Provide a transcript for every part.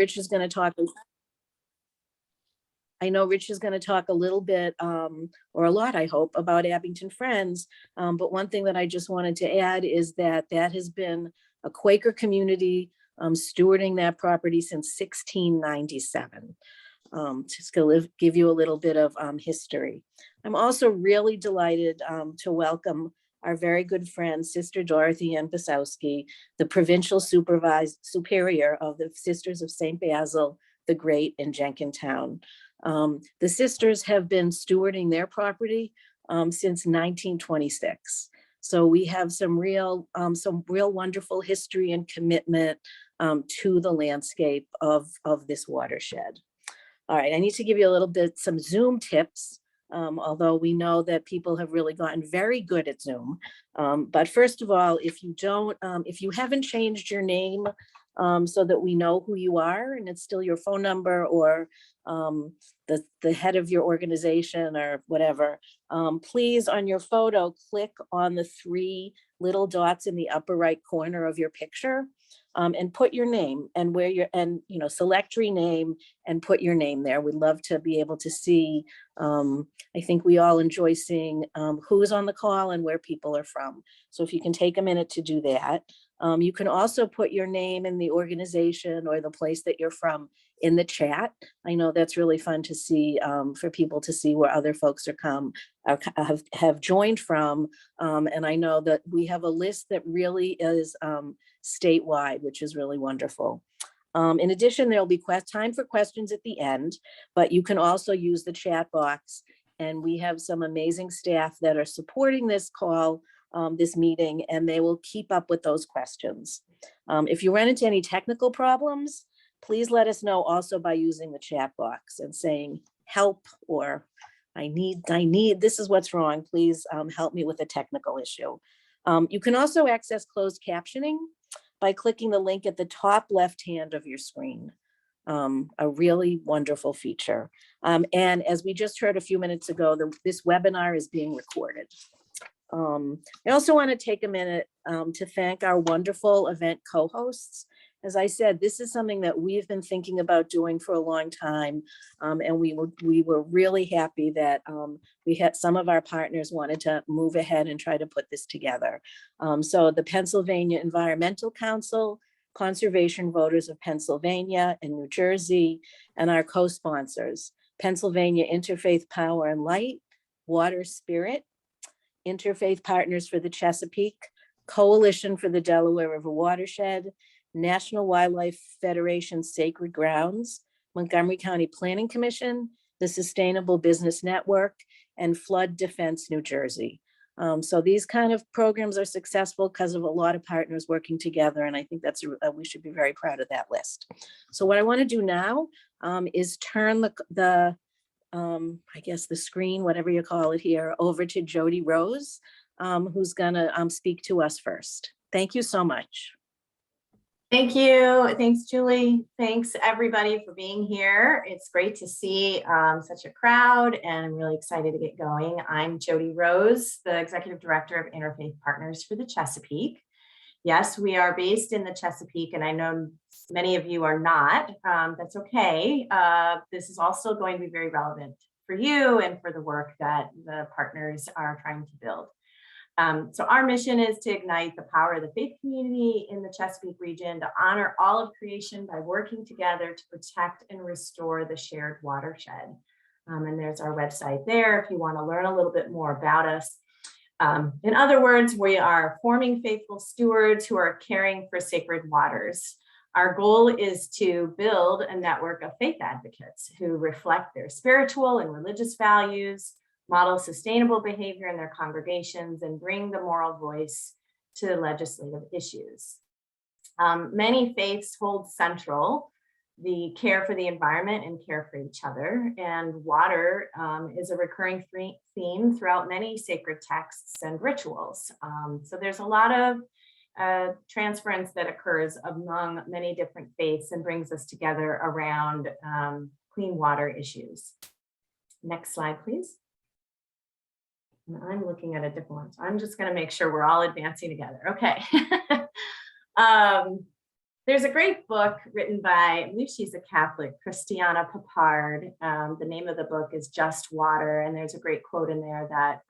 Rich is going to talk. I know Rich is going to talk a little bit, or a lot, I hope, about Abington Friends. But one thing that I just wanted to add is that has been a Quaker community stewarding that property since 1697. Just to give you a little bit of history. I'm also really delighted to welcome our very good friend, Sister Dorothy Ann Pasowski, the provincial superior of the Sisters of St. Basil the Great in Jenkintown. The sisters have been stewarding their property since 1926. So we have some real wonderful history and commitment to the landscape of this watershed. All right, I need to give you a little bit, some Zoom tips, although we know that people have really gotten very good at Zoom. But first of all, if you haven't changed your name so that we know who you are and it's still your phone number or the head of your organization or whatever, please on your photo, click on the 3 little dots in the upper right corner of your picture. And put your name and where you're, and select rename and put your name there. We'd love to be able to see. I think we all enjoy seeing who's on the call and where people are from. So if you can take a minute to do that. You can also put your name and the organization or the place that you're from in the chat. I know that's really fun to see, for people to see where other folks have joined from. And I know that we have a list that really is statewide, which is really wonderful. In addition, there'll be time for questions at the end, but you can also use the chat box. And we have some amazing staff that are supporting this call, this meeting, and they will keep up with those questions. If you run into any technical problems, please let us know also by using the chat box and saying help or I need, this is what's wrong. Please help me with a technical issue. You can also access closed captioning by clicking the link at the top left hand of your screen. A really wonderful feature. And as we just heard a few minutes ago, this webinar is being recorded. I also want to take a minute to thank our wonderful event co-hosts. As I said, this is something that we've been thinking about doing for a long time. And we were really happy that we had some of our partners wanted to move ahead and try to put this together. So the Pennsylvania Environmental Council, Conservation Voters of Pennsylvania and New Jersey, and our co-sponsors, Pennsylvania Interfaith Power and Light, Water Spirit, Interfaith Partners for the Chesapeake, Coalition for the Delaware River Watershed, National Wildlife Federation Sacred Grounds, Montgomery County Planning Commission, the Sustainable Business Network, and Flood Defense New Jersey. So these kind of programs are successful because of a lot of partners working together, and I think we should be very proud of that list. So what I want to do now is turn I guess the screen, whatever you call it here, over to Jody Rose, who's gonna speak to us first. Thank you so much. Thank you. Thanks, Julie. Thanks everybody for being here. It's great to see such a crowd, and I'm really excited to get going. I'm Jody Rose, the Executive Director of Interfaith Partners for the Chesapeake. Yes, we are based in the Chesapeake, and I know many of you are not. That's okay. This is also going to be very relevant for you and for the work that the partners are trying to build. So our mission is to ignite the power of the faith community in the Chesapeake region, to honor all of creation by working together to protect and restore the shared watershed. And there's our website there if you want to learn a little bit more about us. In other words, we are forming faithful stewards who are caring for sacred waters. Our goal is to build a network of faith advocates who reflect their spiritual and religious values, model sustainable behavior in their congregations, and bring the moral voice to legislative issues. Many faiths hold central the care for the environment and care for each other, and water is a recurring theme throughout many sacred texts and rituals. So there's a lot of transference that occurs among many different faiths and brings us together around clean water issues. Next slide, please. And I'm looking at a different one, so I'm just going to make sure we're all advancing together. Okay. There's a great book written by, I believe she's a Catholic, Christiana Papard. The name of the book is Just Water. And there's a great quote in there that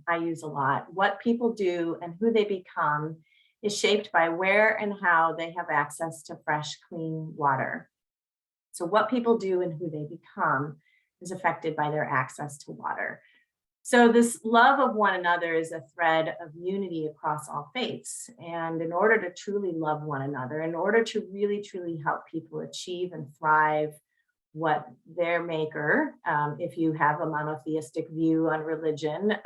I use a lot. What people do and who they become is shaped by where and how they have access to fresh, clean water. So what people do and who they become is affected by their access to water. So this love of one another is a thread of unity across all faiths. And in order to truly love one another, in order to really, truly help people achieve and thrive what their maker, if you have a monotheistic view on religion,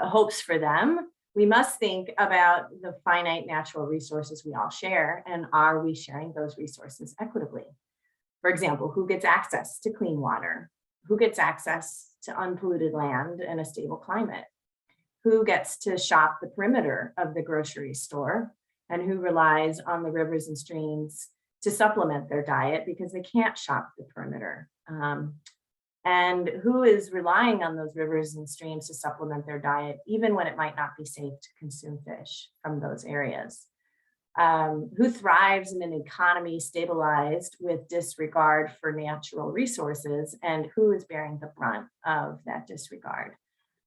hopes for them, we must think about the finite natural resources we all share, and are we sharing those resources equitably? For example, who gets access to clean water? Who gets access to unpolluted land and a stable climate? Who gets to shop the perimeter of the grocery store? And who relies on the rivers and streams to supplement their diet because they can't shop the perimeter? And who is relying on those rivers and streams to supplement their diet, even when it might not be safe to consume fish from those areas? Who thrives in an economy stabilized with disregard for natural resources, and who is bearing the brunt of that disregard?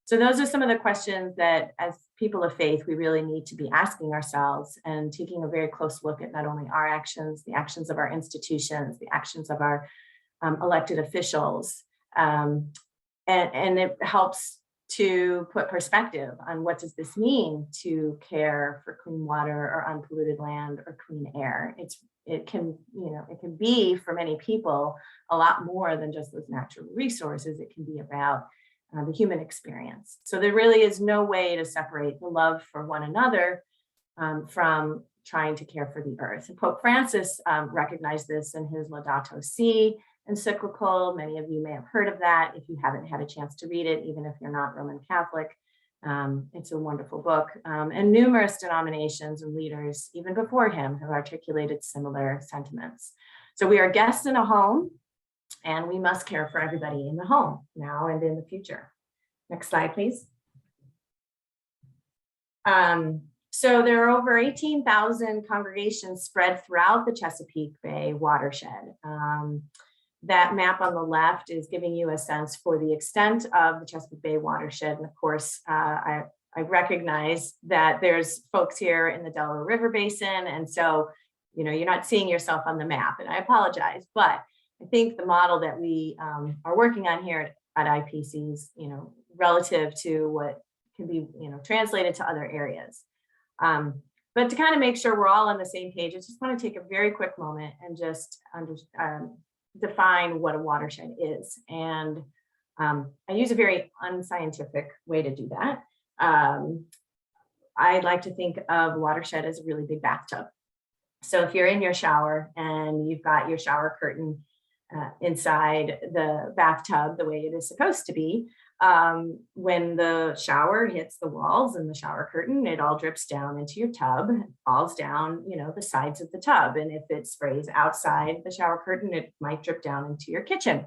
So those are some of the questions that as people of faith, we really need to be asking ourselves and taking a very close look at not only our actions, the actions of our institutions, the actions of our elected officials. And it helps to put perspective on what does this mean to care for clean water or unpolluted land or clean air. It can be for many people a lot more than just those natural resources. It can be about the human experience. So there really is no way to separate the love for one another from trying to care for the earth. And Pope Francis recognized this in his Laudato Si encyclical. Many of you may have heard of that if you haven't had a chance to read it, even if you're not Roman Catholic. It's a wonderful book. And numerous denominations and leaders, even before him, have articulated similar sentiments. So we are guests in a home, and we must care for everybody in the home now and in the future. Next slide, please. So there are over 18,000 congregations spread throughout the Chesapeake Bay watershed. That map on the left is giving you a sense for the extent of the Chesapeake Bay watershed. And of course, I recognize that there's folks here in the Delaware River Basin. And so, you're not seeing yourself on the map, and I apologize, but I think the model that we are working on here at IPCs, relative to what can be, translated to other areas. But to kind of make sure we're all on the same page, I just want to take a very quick moment and just define what a watershed is. And I use a very unscientific way to do that. I like to think of a watershed as a really big bathtub. So if you're in your shower and you've got your shower curtain inside the bathtub the way it is supposed to be, when the shower hits the walls and the shower curtain, it all drips down into your tub, falls down, the sides of the tub. And if it sprays outside the shower curtain, it might drip down into your kitchen.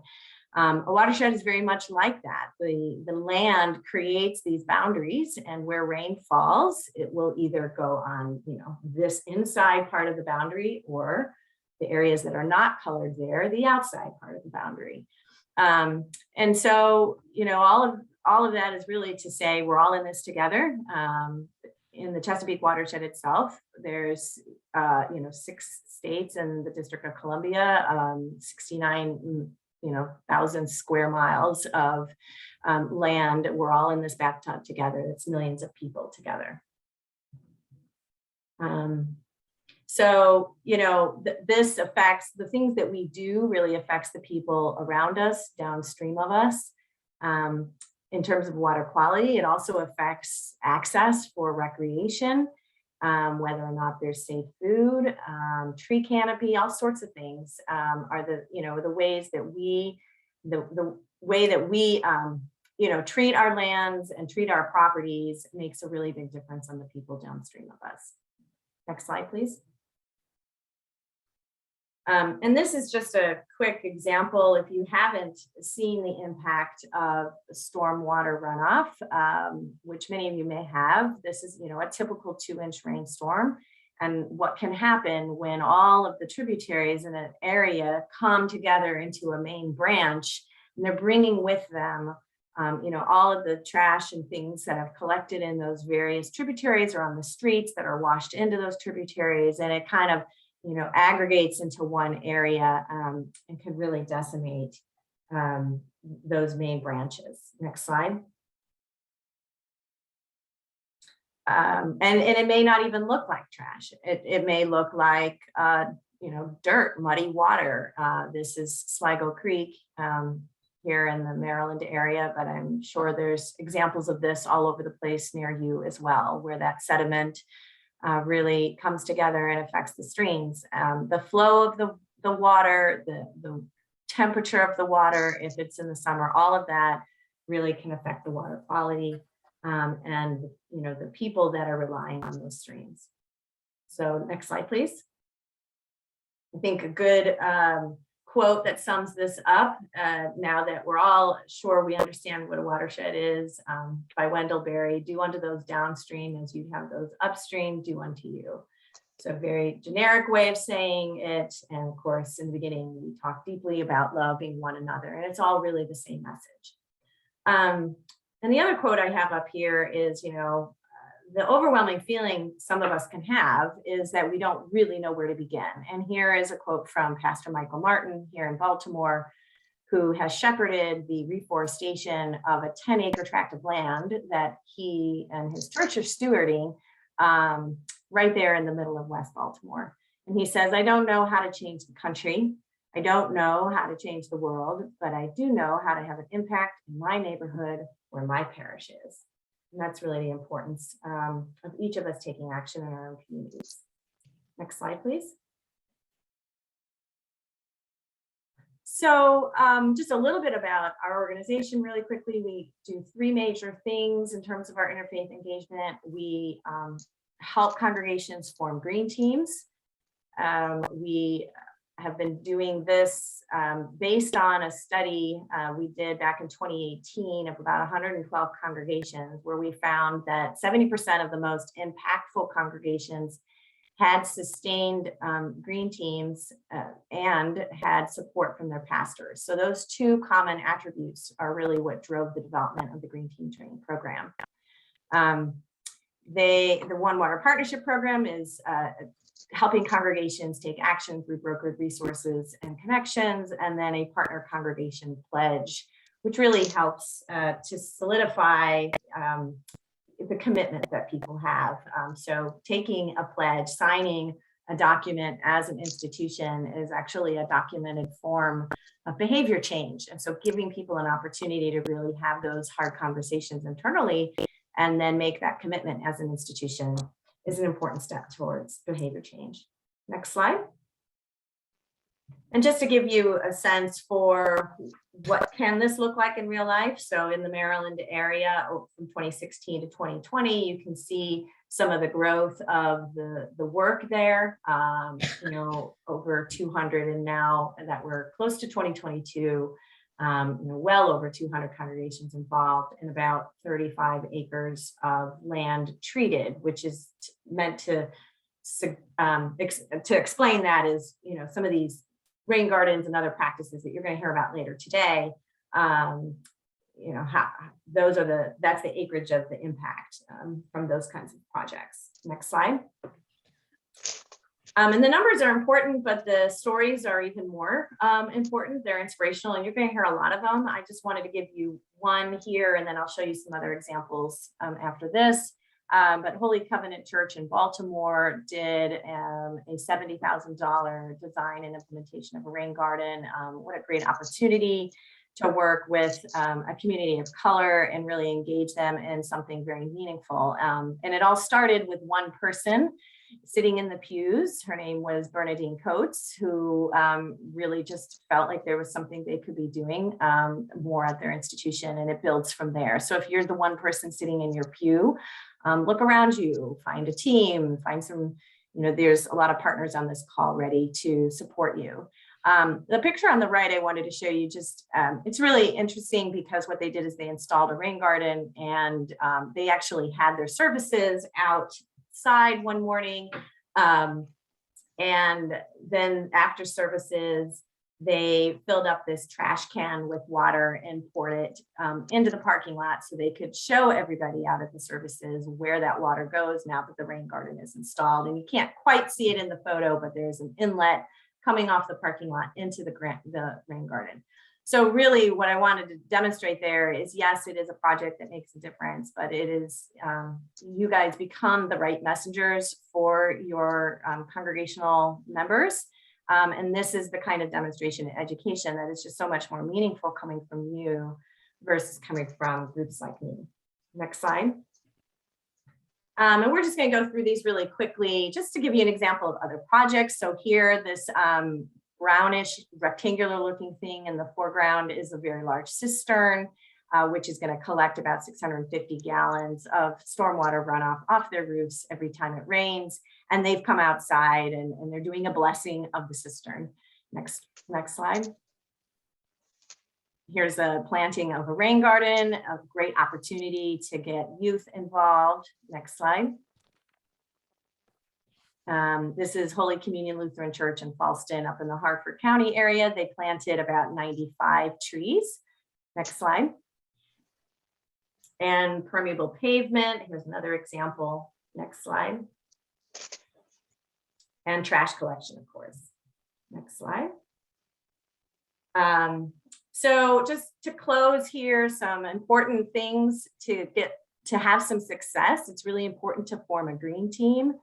A watershed is very much like that. The land creates these boundaries, and where rain falls, it will either go on, this inside part of the boundary, or the areas that are not colored there, the outside part of the boundary. And so, all of that is really to say we're all in this together. In the Chesapeake watershed itself, there's 6 states and the District of Columbia, 69,000 square miles of land. We're all in this bathtub together. It's millions of people together. So, this affects the things that we do, really affects the people around us, downstream of us. In terms of water quality, it also affects access for recreation, whether or not there's safe food, tree canopy, all sorts of things are the ways that we, the way that we, treat our lands and treat our properties makes a really big difference on the people downstream of us. Next slide, please. And this is just a quick example. If you haven't seen the impact of stormwater runoff, which many of you may have, this is, a typical 2-inch rainstorm and what can happen when all of the tributaries in an area come together into a main branch, and they're bringing with them all of the trash and things that have collected in those various tributaries or on the streets that are washed into those tributaries, and it kind of aggregates into one area and can really decimate those main branches. Next slide. And it may not even look like trash. It may look like dirt, muddy water. This is Sligo Creek here in the Maryland area, but I'm sure there's examples of this all over the place near you as well, where that sediment really comes together and affects the streams. The flow of the water, the temperature of the water, if it's in the summer, all of that really can affect the water quality and the people that are relying on those streams. So next slide, please. I think a good quote that sums this up, now that we're all sure we understand what a watershed is, by Wendell Berry: do unto those downstream as you'd have those upstream do unto you. It's a very generic way of saying it. And of course, in the beginning, we talked deeply about loving one another, and it's all really the same message. And the other quote I have up here is, the overwhelming feeling some of us can have is that we don't really know where to begin. And here is a quote from Pastor Michael Martin here in Baltimore, who has shepherded the reforestation of a 10-acre tract of land that he and his church are stewarding right there in the middle of West Baltimore. And he says, "I don't know how to change the country. I don't know how to change the world, but I do know how to have an impact in my neighborhood where my parish is." And that's really the importance of each of us taking action in our own communities. Next slide, please. So just a little bit about our organization really quickly. We do three major things in terms of our interfaith engagement. We help congregations form green teams. We have been doing this based on a study we did back in 2018 of about 112 congregations, where we found that 70% of the most impactful congregations had sustained green teams and had support from their pastors. So those two common attributes are really what drove the development of the Green Team Training Program. The One Water Partnership Program is helping congregations take action through brokered resources and connections, and then a partner congregation pledge, which really helps to solidify the commitment that people have. So taking a pledge, signing a document as an institution is actually a documented form of behavior change. And so giving people an opportunity to really have those hard conversations internally and then make that commitment as an institution is an important step towards behavior change. Next slide. And just to give you a sense for what can this look like in real life. So in the Maryland area from 2016 to 2020, you can see some of the growth of the work there, over 200, and now that we're close to 2022, well over 200 congregations involved and about 35 acres of land treated, which is meant to explain that is, some of these rain gardens and other practices that you're going to hear about later today, that's the acreage of the impact from those kinds of projects. Next slide. And the numbers are important, but the stories are even more important. They're inspirational, and you're going to hear a lot of them. I just wanted to give you one here, and then I'll show you some other examples after this. But Holy Covenant Church in Baltimore did a $70,000 design and implementation of a rain garden. What a great opportunity to work with a community of color and really engage them in something very meaningful. And it all started with one person sitting in the pews. Her name was Bernadine Coates, who really just felt like there was something they could be doing more at their institution, and it builds from there. So if you're the one person sitting in your pew, look around you, find a team, find some, there's a lot of partners on this call ready to support you. The picture on the right, I wanted to show you just, it's really interesting because what they did is they installed a rain garden, and they actually had their services outside one morning And then after services, they filled up this trash can with water and poured it into the parking lot so they could show everybody out at the services where that water goes now that the rain garden is installed. And you can't quite see it in the photo, but there's an inlet coming off the parking lot into the rain garden. So really what I wanted to demonstrate there is, yes, it is a project that makes a difference, but it is, you guys become the right messengers for your congregational members. And this is the kind of demonstration and education that is just so much more meaningful coming from you versus coming from groups like me. Next slide. And we're just going to go through these really quickly just to give you an example of other projects. So here, this brownish rectangular looking thing in the foreground is a very large cistern, which is going to collect about 650 gallons of stormwater runoff off their roofs every time it rains. And they've come outside and they're doing a blessing of the cistern. Next slide. Here's a planting of a rain garden, a great opportunity to get youth involved. Next slide. This is Holy Communion Lutheran Church in Falston up in the Harford County area. They planted about 95 trees. Next slide. And permeable pavement. Here's another example. Next slide. And trash collection, of course. Next slide. So just to close here, some important things to have some success. It's really important to form a green team.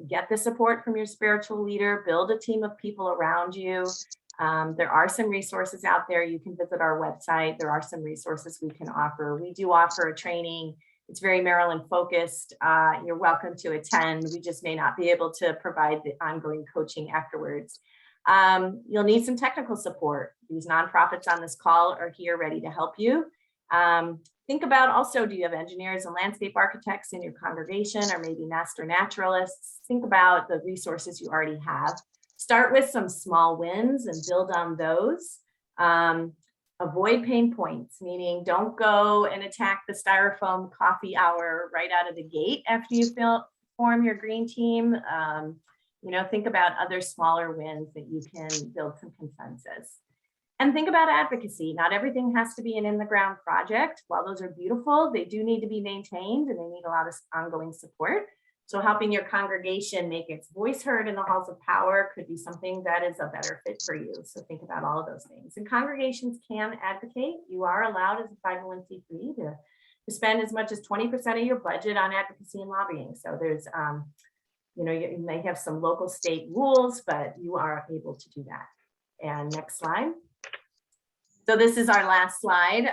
Get the support from your spiritual leader, build a team of people around you. There are some resources out there. You can visit our website. There are some resources we can offer. We do offer a training. It's very Maryland focused. You're welcome to attend. We just may not be able to provide the ongoing coaching afterwards. You'll need some technical support. These nonprofits on this call are here ready to help you. Think about also, do you have engineers and landscape architects in your congregation, or maybe master naturalists? Think about the resources you already have. Start with some small wins and build on those. Avoid pain points, meaning don't go and attack the styrofoam coffee hour right out of the gate after you form your green team. Think about other smaller wins that you can build some consensus. And think about advocacy. Not everything has to be an in-the-ground project. While those are beautiful, they do need to be maintained and they need a lot of ongoing support. So helping your congregation make its voice heard in the halls of power could be something that is a better fit for you. So think about all of those things. And congregations can advocate. You are allowed as a 501c3 to spend as much as 20% of your budget on advocacy and lobbying. So there's, you may have some local state rules, but you are able to do that. And next slide. So this is our last slide.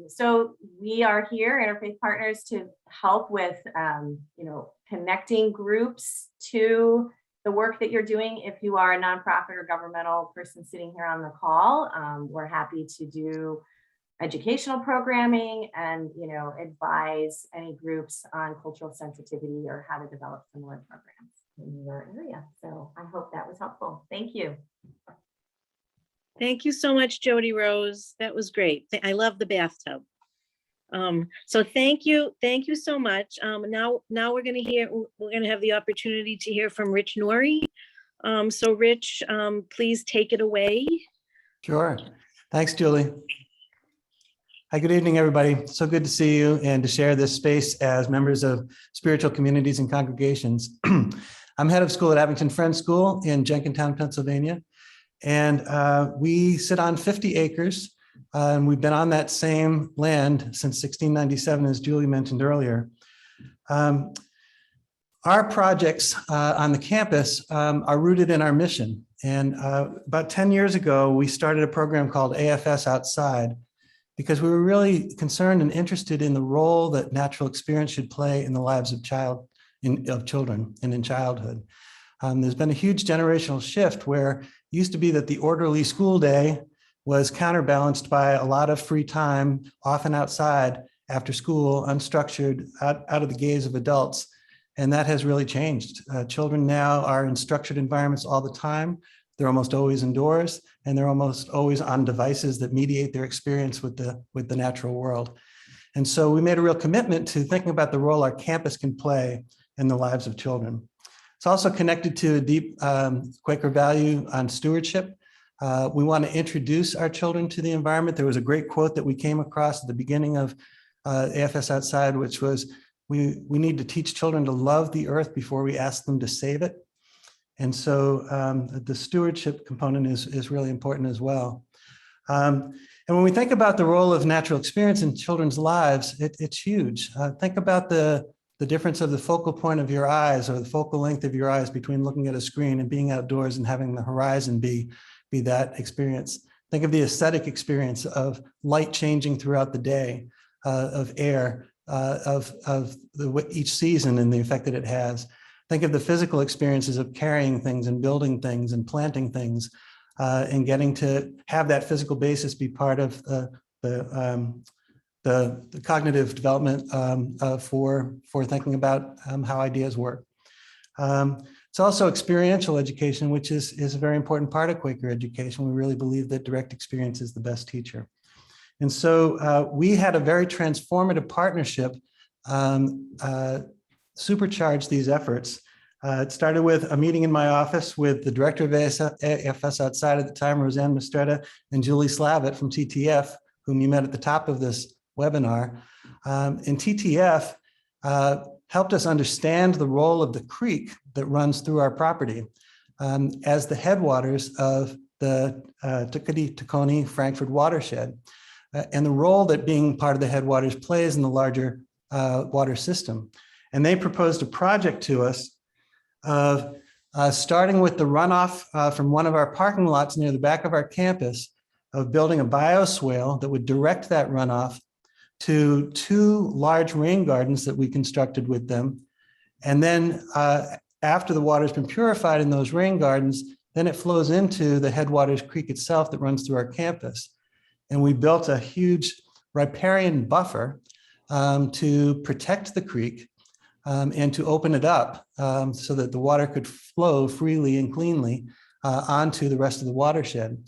So we are here, Interfaith Partners, to help with, connecting groups to the work that you're doing. If you are a nonprofit or governmental person sitting here on the call, we're happy to do educational programming and, advise any groups on cultural sensitivity or how to develop similar programs in your area. So I hope that was helpful. Thank you. Thank you so much, Jody Rose. That was great. I love the bathtub. So thank you so much. Now we're going to have the opportunity to hear from Rich Norrie. So Rich, please take it away. Sure. Thanks, Julie. Hi, good evening, everybody. So good to see you and to share this space as members of spiritual communities and congregations. I'm head of school at Abington Friends School in Jenkintown, Pennsylvania. And we sit on 50 acres. And we've been on that same land since 1697, as Julie mentioned earlier. Our projects on the campus are rooted in our mission. And about 10 years ago, we started a program called AFS Outside, because we were really concerned and interested in the role that natural experience should play in the lives of children and in childhood. There's been a huge generational shift where it used to be that the orderly school day was counterbalanced by a lot of free time, often outside after school, unstructured, out of the gaze of adults. And that has really changed. Children now are in structured environments all the time. They're almost always indoors, and they're almost always on devices that mediate their experience with the natural world. And so we made a real commitment to thinking about the role our campus can play in the lives of children. It's also connected to a deep Quaker value on stewardship. We want to introduce our children to the environment. There was a great quote that we came across at the beginning of AFS Outside, which was, we need to teach children to love the earth before we ask them to save it. And so the stewardship component is really important as well. And when we think about the role of natural experience in children's lives, it's huge. Think about the difference of the focal point of your eyes, or the focal length of your eyes, between looking at a screen and being outdoors and having the horizon be that experience. Think of the aesthetic experience of light changing throughout the day, of air, of each season and the effect that it has. Think of the physical experiences of carrying things and building things and planting things, and getting to have that physical basis be part of the cognitive development for thinking about how ideas work. It's also experiential education, which is a very important part of Quaker education. We really believe that direct experience is the best teacher. And so we had a very transformative partnership supercharge these efforts. It started with a meeting in my office with the director of AFS Outside at the time, Roseanne Mistretta, and Julie Slavitt from TTF, whom you met at the top of this webinar. And TTF helped us understand the role of the creek that runs through our property as the headwaters of the Tuckadee-Tacony Frankfurt watershed, and the role that being part of the headwaters plays in the larger water system. And they proposed a project to us of starting with the runoff from one of our parking lots near the back of our campus, of building a bioswale that would direct that runoff to 2 large rain gardens that we constructed with them. And then after the water's been purified in those rain gardens, then it flows into the Headwaters Creek itself that runs through our campus. And we built a huge riparian buffer to protect the creek and to open it up so that the water could flow freely and cleanly onto the rest of the watershed.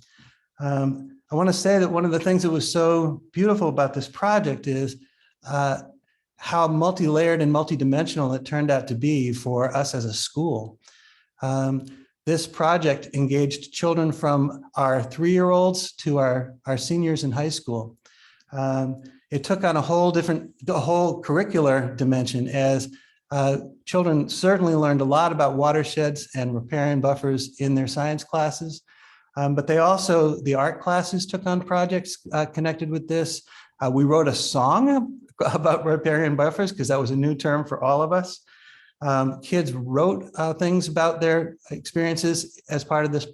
I want to say that one of the things that was so beautiful about this project is how multi-layered and multi-dimensional it turned out to be for us as a school. This project engaged children from our 3-year-olds to our seniors in high school. It took on the whole curricular dimension, as children certainly learned a lot about watersheds and riparian buffers in their science classes. But they also, the art classes took on projects connected with this. We wrote a song about riparian buffers because that was a new term for all of us. Kids wrote things about their experiences as part of this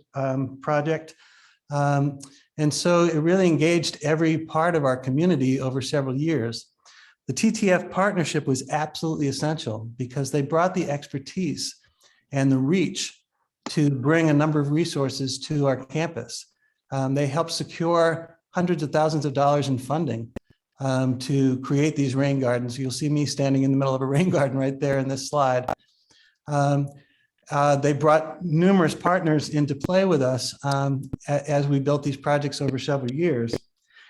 project. And so it really engaged every part of our community over several years. The TTF partnership was absolutely essential because they brought the expertise and the reach to bring a number of resources to our campus. They helped secure hundreds of thousands of dollars in funding to create these rain gardens. You'll see me standing in the middle of a rain garden right there in this slide. They brought numerous partners into play with us as we built these projects over several years.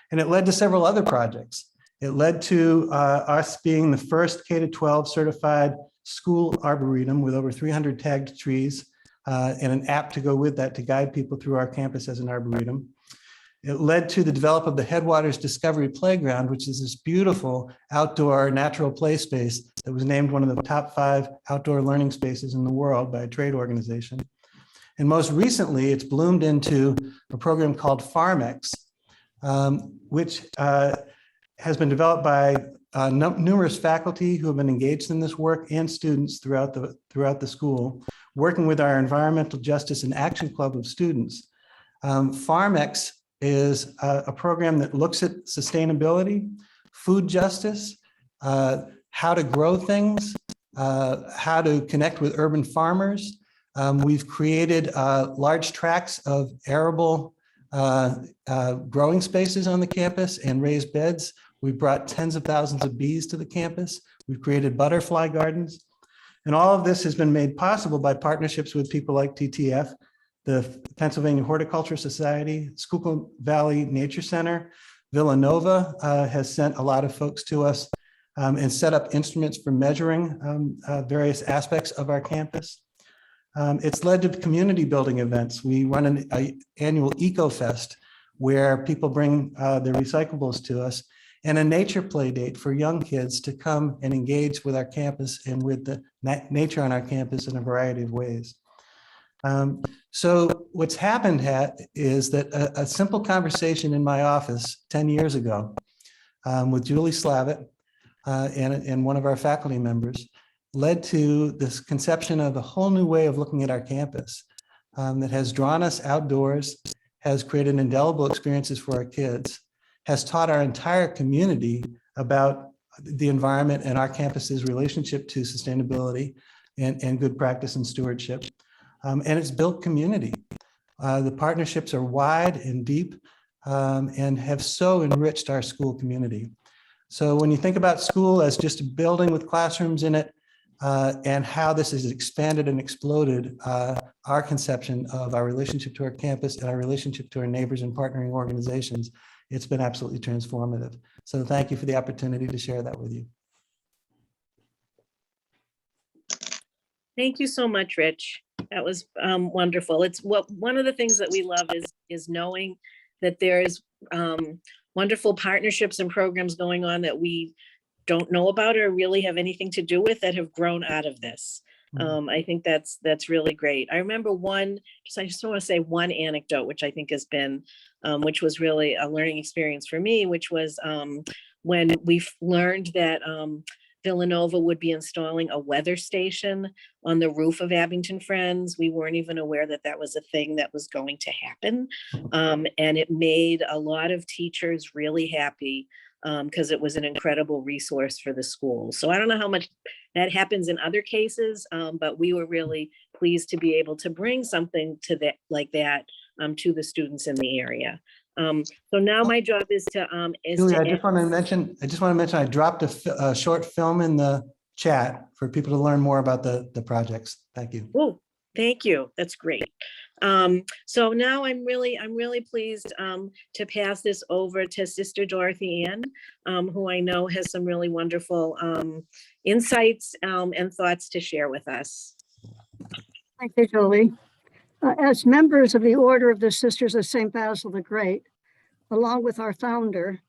And it led to several other projects. It led to us being the first K-12 certified school arboretum with over 300 tagged trees, and an app to go with that to guide people through our campus as an arboretum. It led to the development of the Headwaters Discovery Playground, which is this beautiful outdoor natural play space that was named one of the top 5 outdoor learning spaces in the world by a trade organization. And most recently, it's bloomed into a program called FarmX, which has been developed by numerous faculty who have been engaged in this work and students throughout the school, working with our Environmental Justice and Action Club of students. FarmX is a program that looks at sustainability, food justice, how to grow things, how to connect with urban farmers. We've created large tracts of arable growing spaces on the campus and raised beds. We've brought tens of thousands of bees to the campus. We've created butterfly gardens. And all of this has been made possible by partnerships with people like TTF, the Pennsylvania Horticulture Society, Schuylkill Valley Nature Center. Villanova has sent a lot of folks to us and set up instruments for measuring various aspects of our campus. It's led to community building events. We run an annual Eco Fest where people bring their recyclables to us, and a nature play date for young kids to come and engage with our campus and with the nature on our campus in a variety of ways. So what's happened is that a simple conversation in my office 10 years ago with Julie Slavitt and one of our faculty members led to this conception of a whole new way of looking at our campus that has drawn us outdoors, has created indelible experiences for our kids, has taught our entire community about the environment and our campus's relationship to sustainability and good practice and stewardship. And it's built community. The partnerships are wide and deep and have so enriched our school community. So when you think about school as just a building with classrooms in it, and how this has expanded and exploded our conception of our relationship to our campus and our relationship to our neighbors and partnering organizations, it's been absolutely transformative. So thank you for the opportunity to share that with you. Thank you so much, Rich. That was wonderful. It's one of the things that we love is knowing that there's wonderful partnerships and programs going on that we don't know about or really have anything to do with that have grown out of this. I think that's really great. I remember I just want to say one anecdote, which I think has been, which was really a learning experience for me, which was when we learned that Villanova would be installing a weather station on the roof of Abington Friends. We weren't even aware that that was a thing that was going to happen. And it made a lot of teachers really happy because it was an incredible resource for the school. So I don't know how much that happens in other cases, but we were really pleased to be able to bring something to that like that to the students in the area. So now my job is to Julie, I just want to mention I dropped a short film in the chat for people to learn more about the projects. Thank you. Oh, thank you. That's great. So now I'm really pleased to pass this over to Sister Dorothy Ann, who I know has some really wonderful insights and thoughts to share with us. Thank you, Julie. As members of the Order of the Sisters of St. Basil the Great, along with our founder,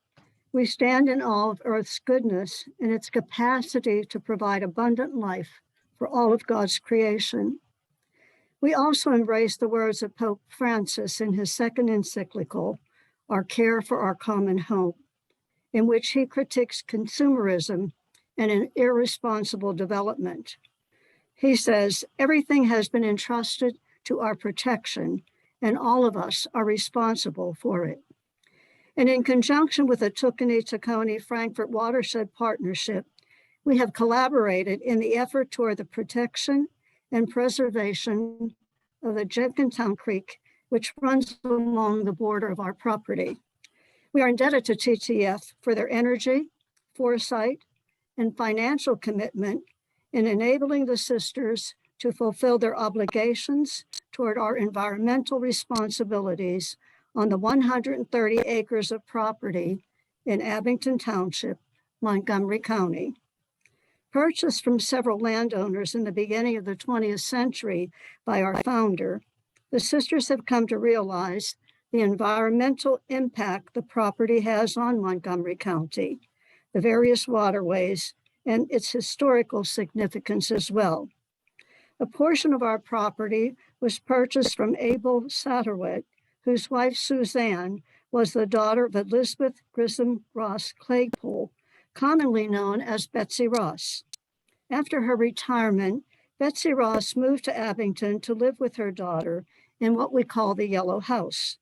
we stand in awe of Earth's goodness and its capacity to provide abundant life for all of God's creation. We also embrace the words of Pope Francis in his second encyclical, Our Care for Our Common Home, in which he critiques consumerism and an irresponsible development. He says, everything has been entrusted to our protection, and all of us are responsible for it. And in conjunction with the Tacony Frankfurt Watershed Partnership, we have collaborated in the effort toward the protection and preservation of the Jenkintown Creek, which runs along the border of our property. We are indebted to TTF for their energy, foresight, and financial commitment in enabling the sisters to fulfill their obligations toward our environmental responsibilities on the 130 acres of property in Abington Township, Montgomery County. Purchased from several landowners in the beginning of the 20th century by our founder, the sisters have come to realize the environmental impact the property has on Montgomery County, the various waterways, and its historical significance as well. A portion of our property was purchased from Abel Satterwhite, whose wife Suzanne was the daughter of Elizabeth Grissom Ross Claypool, commonly known as Betsy Ross. After her retirement, Betsy Ross moved to Abington to live with her daughter in what we call the Yellow House.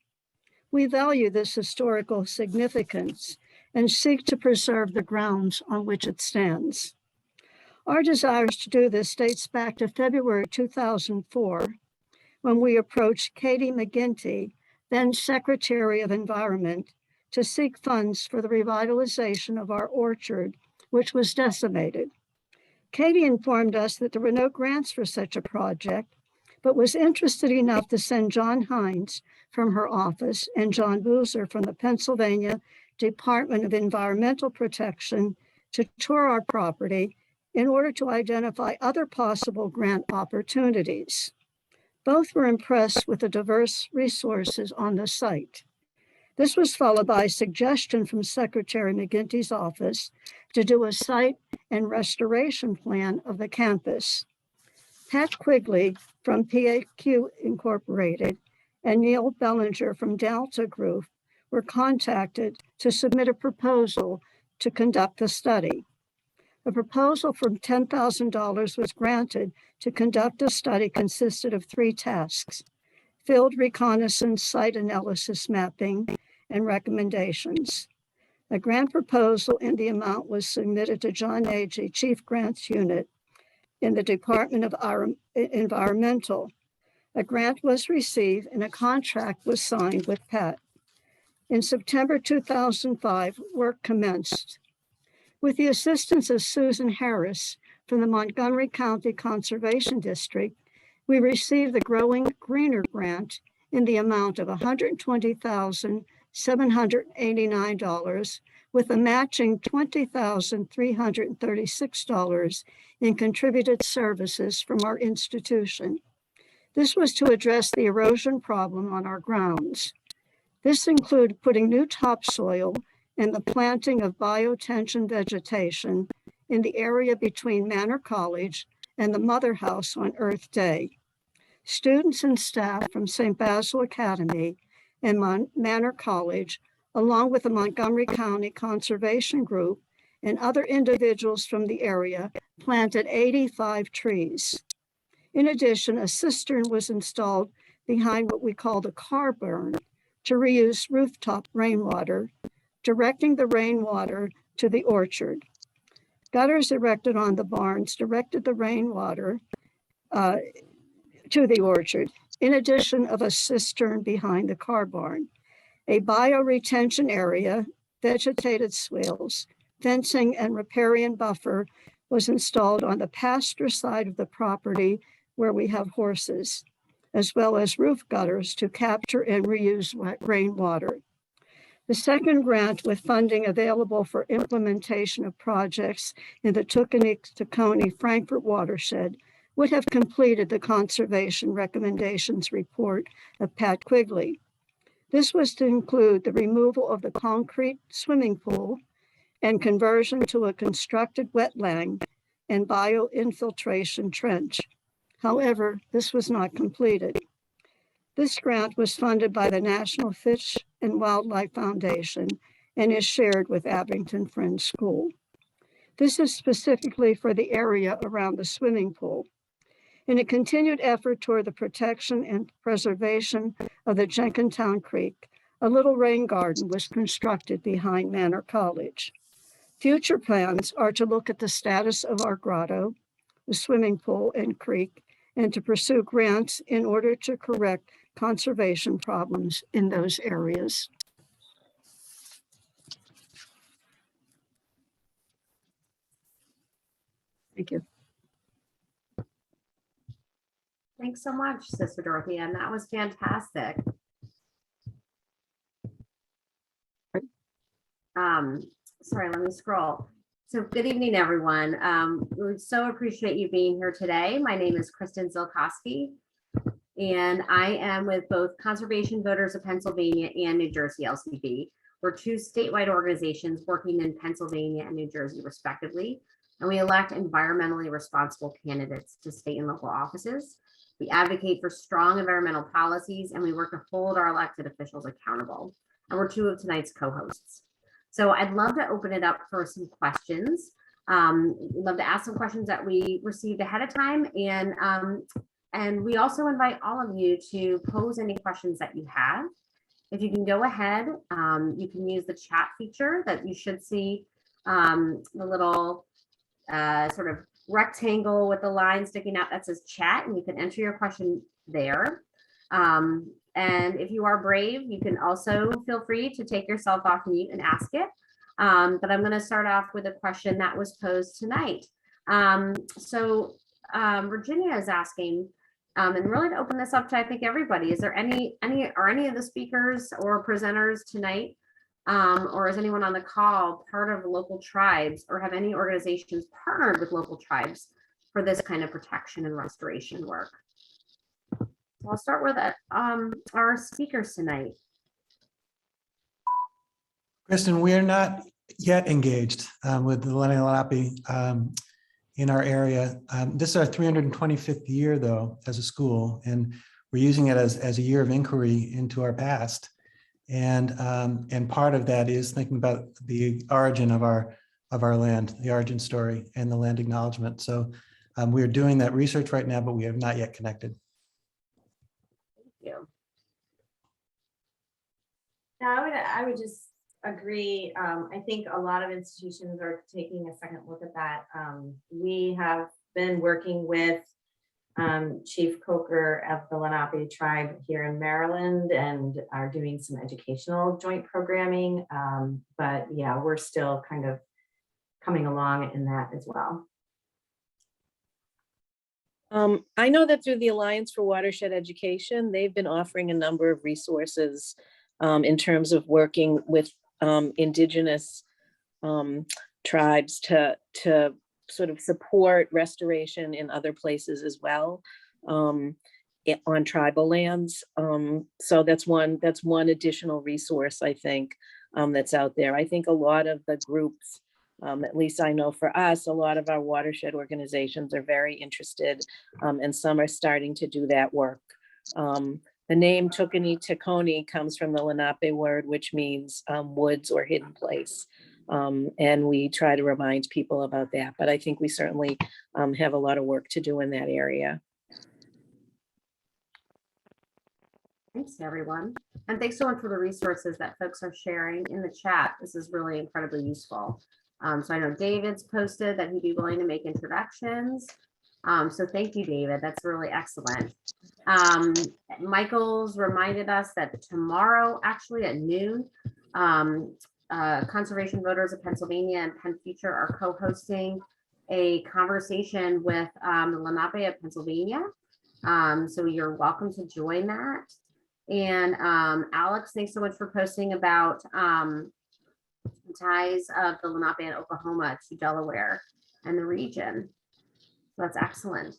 We value this historical significance and seek to preserve the grounds on which it stands. Our desires to do this dates back to February 2004, when we approached Katie McGinty, then Secretary of Environment, to seek funds for the revitalization of our orchard, which was decimated. Katie informed us that there were no grants for such a project, but was interested enough to send John Hines from her office and John Boozer from the Pennsylvania Department of Environmental Protection to tour our property in order to identify other possible grant opportunities. Both were impressed with the diverse resources on the site. This was followed by a suggestion from Secretary McGinty's office to do a site and restoration plan of the campus. Pat Quigley from PAQ Incorporated and Neil Bellinger from Delta Group were contacted to submit a proposal to conduct the study. A proposal for $10,000 was granted to conduct a study consisted of 3 tasks: field reconnaissance, site analysis mapping, and recommendations. A grant proposal in the amount was submitted to John Agee, Chief Grants Unit in the Department of Environmental. A grant was received and a contract was signed with Pat. In September 2005, work commenced. With the assistance of Susan Harris from the Montgomery County Conservation District, we received the Growing Greener grant in the amount of $120,789 with a matching $20,336 in contributed services from our institution. This was to address the erosion problem on our grounds. This included putting new topsoil and the planting of biotension vegetation in the area between Manor College and the Mother House on Earth Day. Students and staff from St. Basil Academy and Manor College, along with the Montgomery County Conservation Group and other individuals from the area, planted 85 trees. In addition, a cistern was installed behind what we call the car burn to reuse rooftop rainwater, directing the rainwater to the orchard. Gutters erected on the barns directed the rainwater to the orchard, in addition of a cistern behind the car barn. A bioretention area, vegetated swales, fencing, and riparian buffer was installed on the pasture side of the property where we have horses, as well as roof gutters to capture and reuse rainwater. The second grant, with funding available for implementation of projects in the Tacony-Frankfort watershed, would have completed the conservation recommendations report of Pat Quigley. This was to include the removal of the concrete swimming pool and conversion to a constructed wetland and bioinfiltration trench. However, this was not completed. This grant was funded by the National Fish and Wildlife Foundation and is shared with Abington Friends School. This is specifically for the area around the swimming pool. In a continued effort toward the protection and preservation of the Jenkintown Creek, a little rain garden was constructed behind Manor College. Future plans are to look at the status of our grotto, the swimming pool and creek, and to pursue grants in order to correct conservation problems in those areas. Thank you. Thanks so much, Sister Dorothea, and that was fantastic. Sorry, let me scroll. So good evening, everyone. We so appreciate you being here today. My name is Kristen Zilkowski, and I am with both Conservation Voters of Pennsylvania and New Jersey LCB. We're 2 statewide organizations working in Pennsylvania and New Jersey, respectively, and we elect environmentally responsible candidates to state and local offices. We advocate for strong environmental policies, and we work to hold our elected officials accountable. And we're 2 of tonight's co-hosts. So I'd love to open it up for some questions. Love to ask some questions that we received ahead of time. And we also invite all of you to pose any questions that you have. If you can go ahead, you can use the chat feature that you should see, the little sort of rectangle with the line sticking out that says chat, and you can enter your question there. And if you are brave, you can also feel free to take yourself off mute and ask it. But I'm going to start off with a question that was posed tonight. Virginia is asking, and really to open this up to, I think, everybody, is there any of the speakers or presenters tonight, or is anyone on the call part of local tribes, or have any organizations partnered with local tribes for this kind of protection and restoration work? I'll start with our speakers tonight. Kristen, we are not yet engaged with the Lenape in our area. This is our 325th year, though, as a school, and we're using it as a year of inquiry into our past. And part of that is thinking about the origin of our land, the origin story, and the land acknowledgement. So we are doing that research right now, but we have not yet connected. Thank you. I would just agree. I think a lot of institutions are taking a second look at that. We have been working with Chief Coker of the Lenape tribe here in Maryland and are doing some educational joint programming. But yeah, we're still kind of coming along in that as well. I know that through the Alliance for Watershed Education, they've been offering a number of resources in terms of working with Indigenous tribes to sort of support restoration in other places as well on tribal lands. So that's one additional resource, I think, that's out there. I think a lot of the groups, at least I know for us, a lot of our watershed organizations are very interested, and some are starting to do that work. The name Tukani Tikoni comes from the Lenape word, which means woods or hidden place. And we try to remind people about that, but I think we certainly have a lot of work to do in that area. Thanks to everyone. And thanks so much for the resources that folks are sharing in the chat. This is really incredibly useful. So I know David's posted that he'd be willing to make introductions. So thank you, David. That's really excellent. Michael's reminded us that tomorrow, actually at noon, Conservation Voters of Pennsylvania and Penn Future are co-hosting a conversation with the Lenape of Pennsylvania. So you're welcome to join that. And Alex, thanks so much for posting about ties of the Lenape in Oklahoma to Delaware and the region. That's excellent.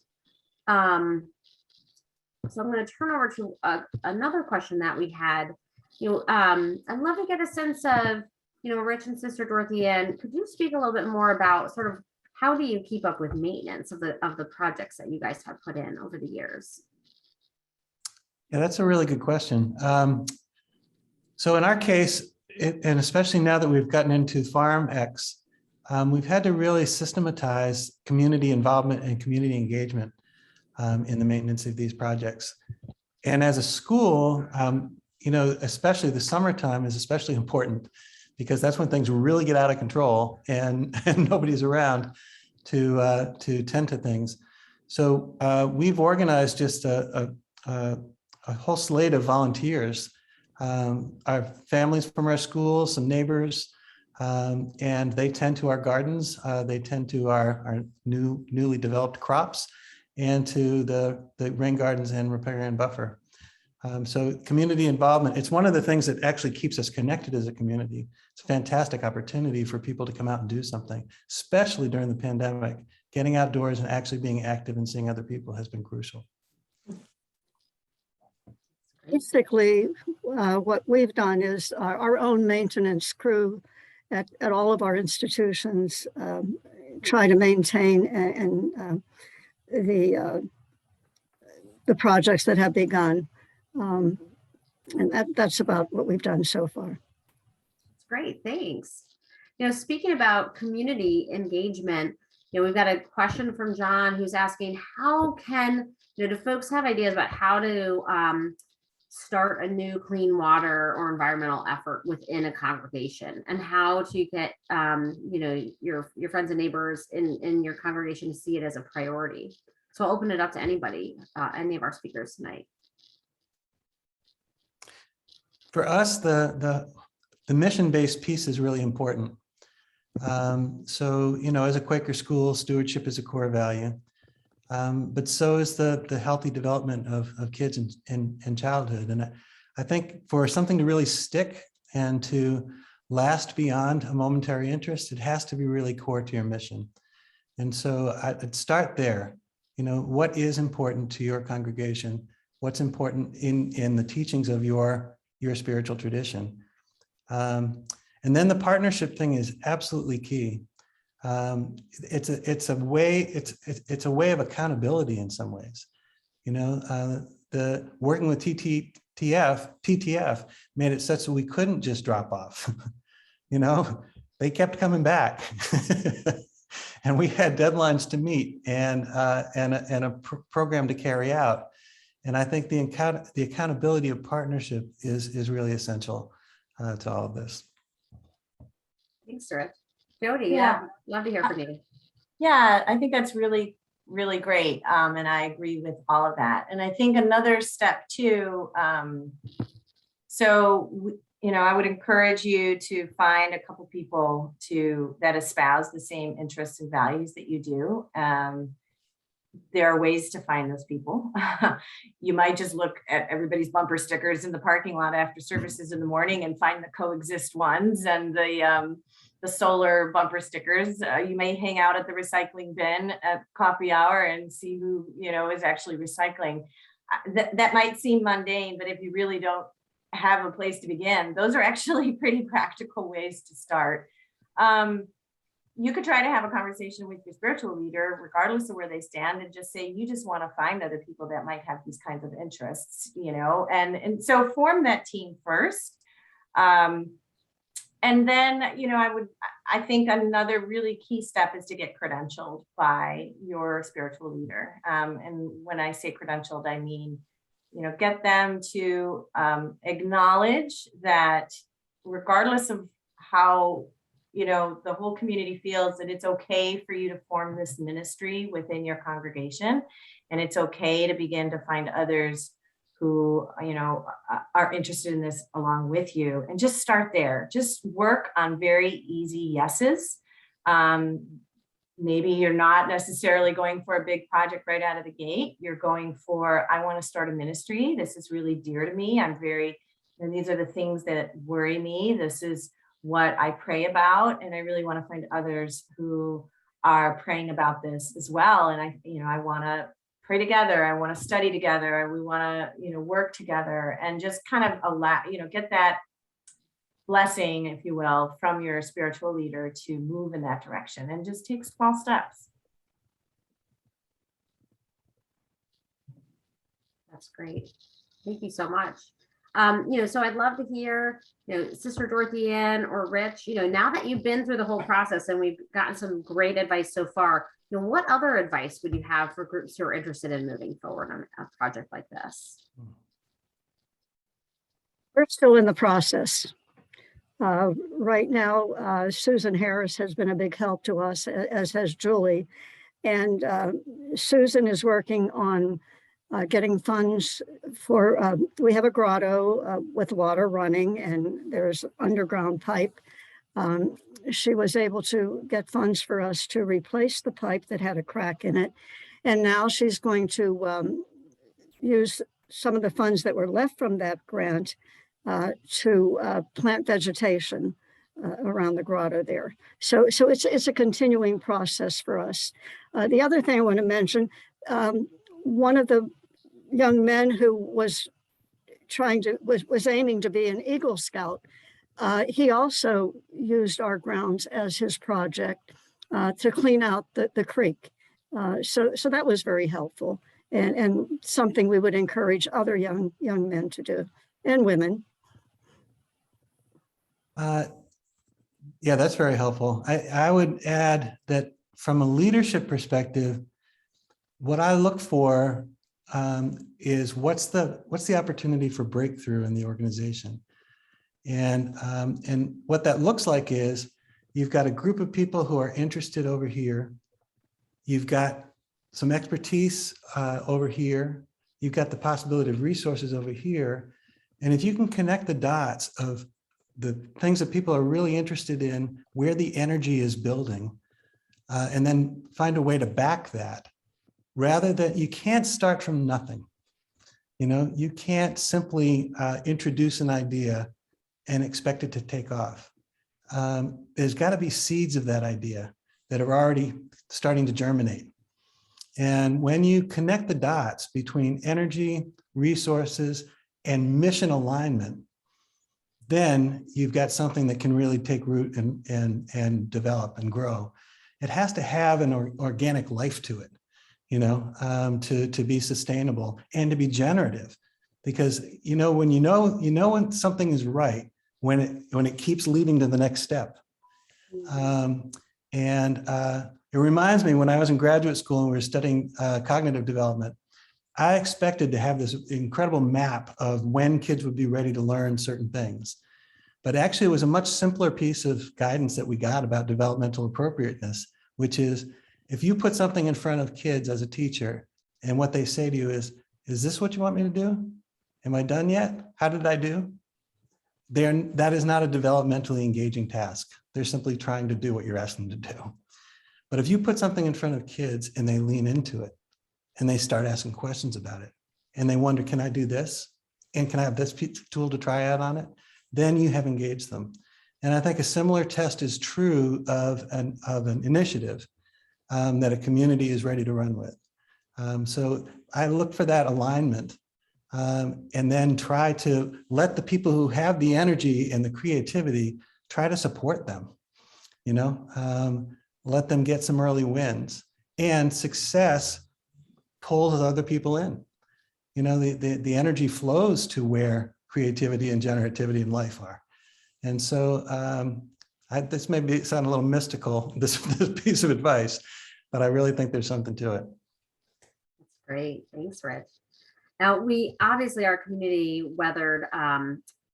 So I'm going to turn over to another question that we had. I'd love to get a sense of, Rich and Sister Dorothy Ann, could you speak a little bit more about sort of how do you keep up with maintenance of the projects that you guys have put in over the years? Yeah, that's a really good question. So in our case, and especially now that we've gotten into Farm X, we've had to really systematize community involvement and community engagement in the maintenance of these projects. And as a school, especially the summertime is especially important because that's when things really get out of control and nobody's around to tend to things. So we've organized just a whole slate of volunteers, our families from our schools, some neighbors, and they tend to our gardens. They tend to our newly developed crops and to the rain gardens and riparian buffer. So community involvement, it's one of the things that actually keeps us connected as a community. It's a fantastic opportunity for people to come out and do something, especially during the pandemic. Getting outdoors and actually being active and seeing other people has been crucial. Basically, what we've done is our own maintenance crew at all of our institutions try to maintain and the projects that have begun. And that's about what we've done so far. That's great, thanks. Speaking about community engagement, we've got a question from John who's asking, how can, do folks have ideas about how to start a new clean water or environmental effort within a congregation, and how to get your friends and neighbors in your congregation to see it as a priority? So I'll open it up to anybody, any of our speakers tonight. For us, the mission-based piece is really important. So, as a Quaker school, stewardship is a core value, but so is the healthy development of kids in childhood. And I think for something to really stick and to last beyond a momentary interest, it has to be really core to your mission. And so I'd start there. What is important to your congregation? what's important in the teachings of your spiritual tradition. And then the partnership thing is absolutely key. It's a way of accountability in some ways. You know, the working with TTF made it such that we couldn't just drop off. You know, they kept coming back, and we had deadlines to meet and a program to carry out. And I think the accountability of partnership is really essential to all of this. Thanks, Rich. Jody, Yeah. love to hear from you. Yeah, I think that's really, really great. And I agree with all of that. And I think another step too, you know, I would encourage you to find a couple people that espouse the same interests and values that you do. There are ways to find those people. You might just look at everybody's bumper stickers in the parking lot after services in the morning and find the coexist ones and the solar bumper stickers. You may hang out at the recycling bin at coffee hour and see who, you know, is actually recycling. That might seem mundane, but if you really don't have a place to begin, those are actually pretty practical ways to start. You could try to have a conversation with your spiritual leader, regardless of where they stand, and just say, you just want to find other people that might have these kinds of interests, you know, and so form that team first. And then, you know, I think another really key step is to get credentialed by your spiritual leader. And when I say credentialed, I mean, you know, get them to acknowledge that regardless of how, you know, the whole community feels, that it's okay for you to form this ministry within your congregation. And it's okay to begin to find others who, you know, are interested in this along with you, and just start there. Just work on very easy yeses. Maybe you're not necessarily going for a big project right out of the gate. You're going for, I want to start a ministry. This is really dear to me. And these are the things that worry me. This is what I pray about. And I really want to find others who are praying about this as well. And I want to pray together. I want to study together. We want to, you know, work together, and just kind of get that blessing, if you will, from your spiritual leader to move in that direction, and just take small steps. That's great. Thank you so much. So I'd love to hear, Sister Dorothy Ann or Rich, now that you've been through the whole process and we've gotten some great advice so far, what other advice would you have for groups who are interested in moving forward on a project like this? We're still in the process. Right now, Susan Harris has been a big help to us, as has Julie. And Susan is working on getting funds for, we have a grotto with water running, and there's underground pipe. She was able to get funds for us to replace the pipe that had a crack in it. And now she's going to use some of the funds that were left from that grant to plant vegetation around the grotto there. So it's a continuing process for us. The other thing I want to mention, one of the young men who was aiming to be an Eagle Scout, he also used our grounds as his project to clean out the creek. So that was very helpful, and something we would encourage other young men to do, and women. Yeah, that's very helpful. I would add that from a leadership perspective, what I look for is what's the opportunity for breakthrough in the organization, and what that looks like is you've got a group of people who are interested over here, you've got some expertise over here, you've got the possibility of resources over here, and if you can connect the dots of the things that people are really interested in, where the energy is building, and then find a way to back that, rather than, you can't start from nothing. You can't simply introduce an idea and expect it to take off. There's got to be seeds of that idea that are already starting to germinate. And when you connect the dots between energy, resources, and mission alignment, then you've got something that can really take root and develop and grow. It has to have an organic life to it, to be sustainable and to be generative. Because when you know when something is right, when it keeps leading to the next step. It reminds me when I was in graduate school and we were studying cognitive development, I expected to have this incredible map of when kids would be ready to learn certain things. But actually, it was a much simpler piece of guidance that we got about developmental appropriateness, which is if you put something in front of kids as a teacher and what they say to you is this what you want me to do? Am I done yet? How did I do? That is not a developmentally engaging task. They're simply trying to do what you're asking them to do. But if you put something in front of kids and they lean into it and they start asking questions about it and they wonder, can I do this? And can I have this tool to try out on it? Then you have engaged them. And I think a similar test is true of an initiative that a community is ready to run with. So I look for that alignment and then try to let the people who have the energy and the creativity try to support them, let them get some early wins, and success pulls other people in. The energy flows to where creativity and generativity in life are. And so this may sound a little mystical, this piece of advice, but I really think there's something to it. That's great. Thanks, Rich. Now, our community weathered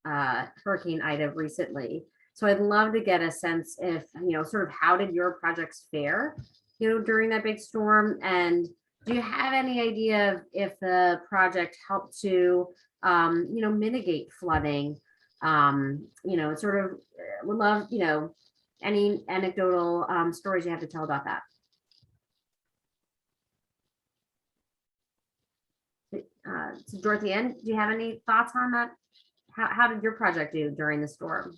Hurricane Ida recently. So I'd love to get a sense if, sort of how did your projects fare, during that big storm? And do you have any idea if the project helped to, mitigate flooding? Sort of would love, any anecdotal stories you have to tell about that. So Dorothy Ann, do you have any thoughts on that? How did your project do during the storm?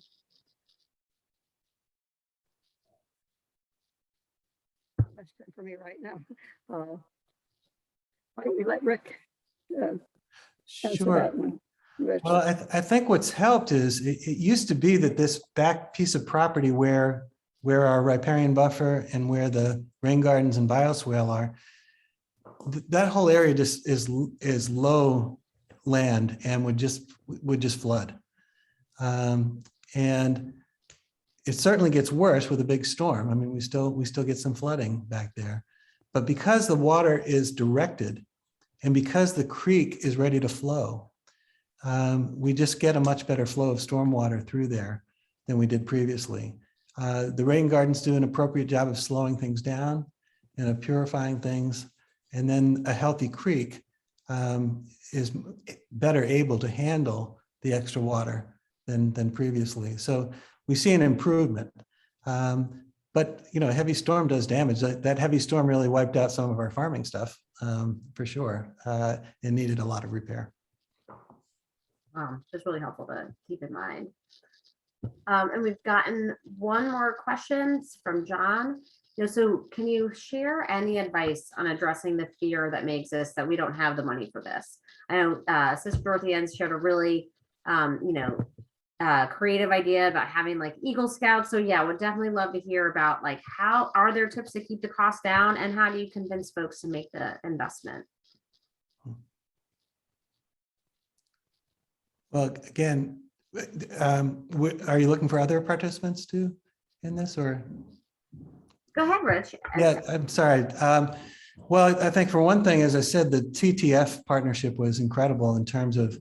Question for me right now. Why don't we let Rick answer Sure. that one? Rich. Well, I think what's helped is it used to be that this back piece of property where our riparian buffer and where the rain gardens and bioswale are, that whole area just is low land and would just flood. And it certainly gets worse with a big storm. I mean, we still get some flooding back there, but because the water is directed and because the creek is ready to flow, we just get a much better flow of stormwater through there than we did previously. The rain gardens do an appropriate job of slowing things down and of purifying things. And then a healthy creek is better able to handle the extra water than previously. So we see an improvement. But a heavy storm does damage. That heavy storm really wiped out some of our farming stuff for sure. It needed a lot of repair. Just really helpful to keep in mind. And we've gotten one more question from John. So can you share any advice on addressing the fear that may exist that we don't have the money for this? I know Sister Dorothy Ann shared a really, creative idea about having like Eagle Scouts. So yeah, would definitely love to hear about like how are there tips to keep the cost down and how do you convince folks to make the investment? Well, again, are you looking for other participants too in this or? Go ahead, Rich. Yeah, I'm sorry. Well, I think for one thing, as I said, the TTF partnership was incredible in terms of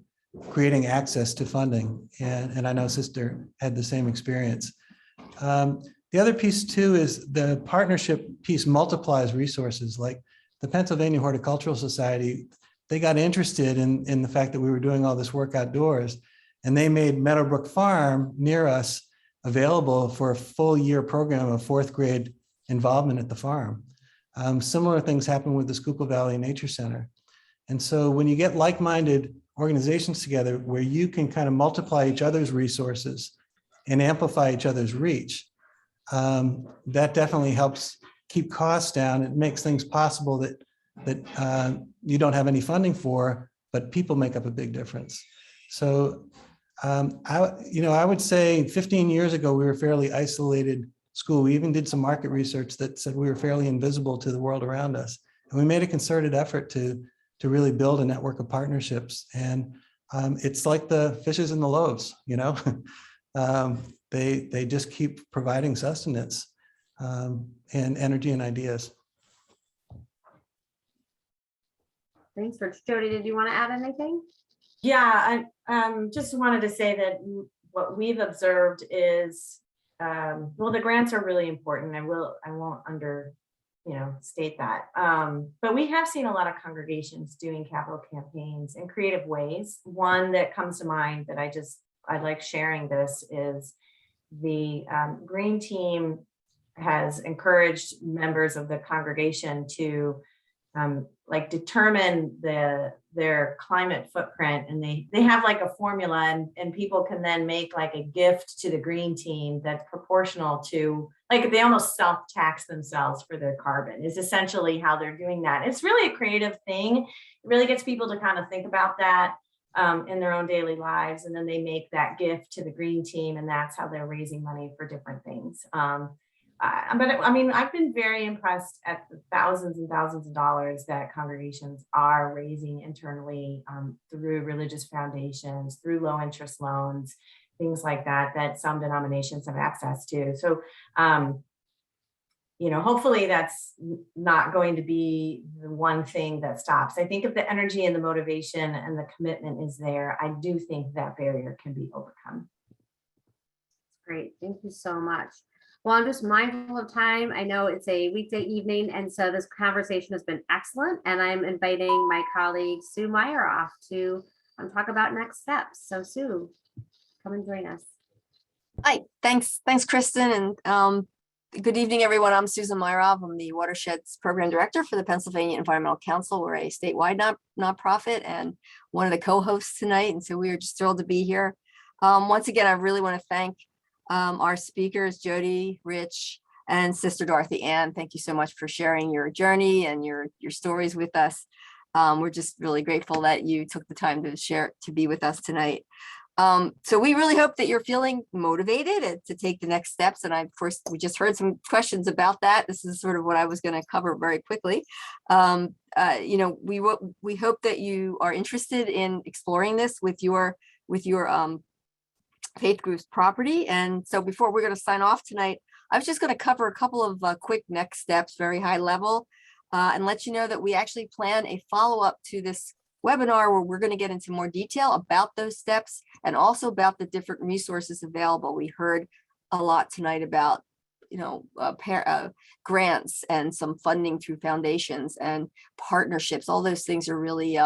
creating access to funding. And I know Sister had the same experience. The other piece too is the partnership piece multiplies resources. Like the Pennsylvania Horticultural Society, they got interested in the fact that we were doing all this work outdoors, and they made Meadowbrook Farm near us available for a full year program of 4th grade involvement at the farm. Similar things happen with the Schuylkill Valley Nature Center. And so when you get like-minded organizations together where you can kind of multiply each other's resources and amplify each other's reach, that definitely helps keep costs down. It makes things possible that that you don't have any funding for, but people make up a big difference. So I would say 15 years ago, we were a fairly isolated school. We even did some market research that said we were fairly invisible to the world around us. And we made a concerted effort to really build a network of partnerships. And it's like the fishes and the loaves, they just keep providing sustenance and energy and ideas. Thanks, Rich. Jody, did you want to add anything? Yeah, I just wanted to say that what we've observed is, well, the grants are really important. I won't state that. But we have seen a lot of congregations doing capital campaigns in creative ways. One that comes to mind that I like sharing this is the Green Team has encouraged members of the congregation to determine their climate footprint, and they have like a formula, and people can then make like a gift to the Green Team that's proportional to, like, they almost self-tax themselves for their carbon is essentially how they're doing that. It's really a creative thing. It really gets people to kind of think about that in their own daily lives, and then they make that gift to the Green Team, and that's how they're raising money for different things. But I mean, I've been very impressed at the thousands and thousands of dollars that congregations are raising internally through religious foundations, through low interest loans, things like that, that some denominations have access to. So, hopefully that's not going to be the one thing that stops. I think if the energy and the motivation and the commitment is there, I do think that barrier can be overcome. Great. Thank you so much. Well, I'm just mindful of time. I know it's a weekday evening, and so this conversation has been excellent. And I'm inviting my colleague Sue Myeroff to talk about next steps. So Sue, come and join us. Hi, thanks, Kristen, and good evening, everyone. I'm Susan Myeroff. I'm the Watersheds Program Director for the Pennsylvania Environmental Council. We're a statewide nonprofit and one of the co-hosts tonight, and so we are just thrilled to be here. Once again, I really want to thank our speakers, Jody, Rich, and Sister Dorothy Ann. Thank you so much for sharing your journey and your stories with us. We're just really grateful that you took the time to be with us tonight. So we really hope that you're feeling motivated to take the next steps. And of course, we just heard some questions about that. This is sort of what I was going to cover very quickly. We hope that you are interested in exploring this with your faith group's property. And so before we're going to sign off tonight, I was just going to cover a couple of quick next steps, very high level, and let you know that we actually plan a follow-up to this webinar where we're going to get into more detail about those steps and also about the different resources available. We heard a lot tonight about grants and some funding through foundations and partnerships. All those things are really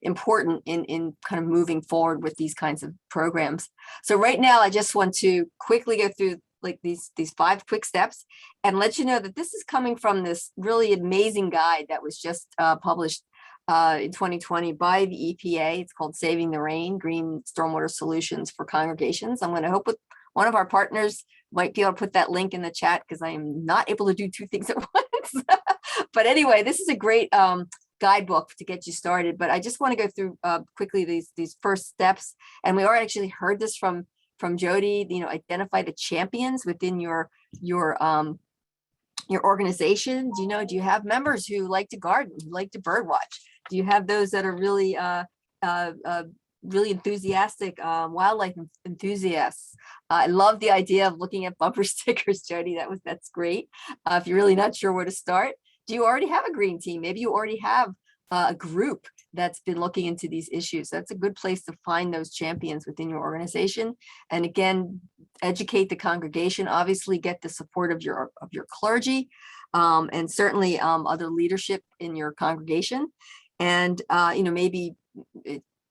important in kind of moving forward with these kinds of programs. So right now, I just want to quickly go through like these 5 quick steps and let you know that this is coming from this really amazing guide that was just published in 2020 by the EPA. It's called Saving the Rain, Green Stormwater Solutions for Congregations. I'm going to hope with one of our partners might be able to put that link in the chat because I am not able to do 2 things at once. But anyway, this is a great guidebook to get you started. But I just want to go through quickly these first steps. And we already actually heard this from Jody. Identify the champions within your organization. Do you have members who like to garden, who like to bird watch? Do you have those that are really really enthusiastic wildlife enthusiasts? I love the idea of looking at bumper stickers, Jody. That's great. If you're really not sure where to start, do you already have a green team? Maybe you already have a group that's been looking into these issues. That's a good place to find those champions within your organization. And again, educate the congregation. Obviously, get the support of your clergy, and certainly other leadership in your congregation. And maybe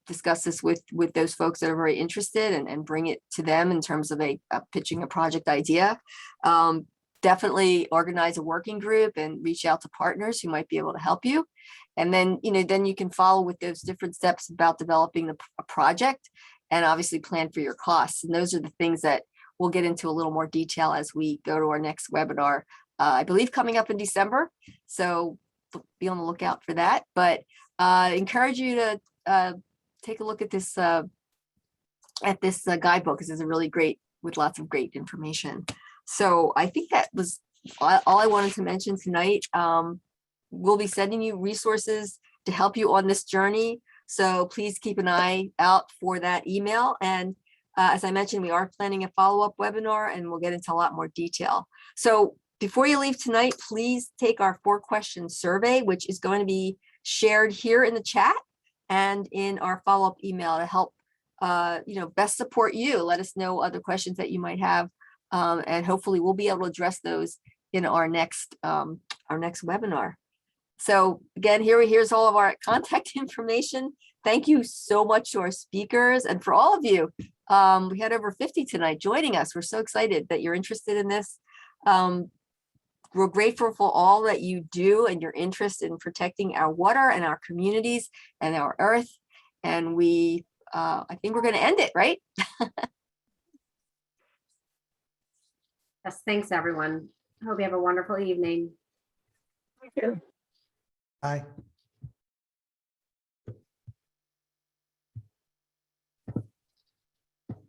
discuss this with those folks that are very interested and bring it to them in terms of pitching a project idea. Definitely organize a working group and reach out to partners who might be able to help you. And then you can follow with those different steps about developing a project and obviously plan for your costs. And those are the things that we'll get into a little more detail as we go to our next webinar, I believe coming up in December. So be on the lookout for that. But encourage you to take a look at this guidebook, because it's a really great, with lots of great information. So I think that was all I wanted to mention tonight. We'll be sending you resources to help you on this journey. So please keep an eye out for that email. And as I mentioned, we are planning a follow-up webinar, and we'll get into a lot more detail. So before you leave tonight, please take our 4-question survey, which is going to be shared here in the chat and in our follow-up email to help best support you. Let us know other questions that you might have, and hopefully we'll be able to address those in our next webinar. So again, here's all of our contact information. Thank you so much to our speakers, and for all of you. We had over 50 tonight joining us. We're so excited that you're interested in this. We're grateful for all that you do and your interest in protecting our water and our communities and our earth. And I think we're going to end it, right? Yes, thanks, everyone. I hope you have a wonderful evening. Thank you. Bye.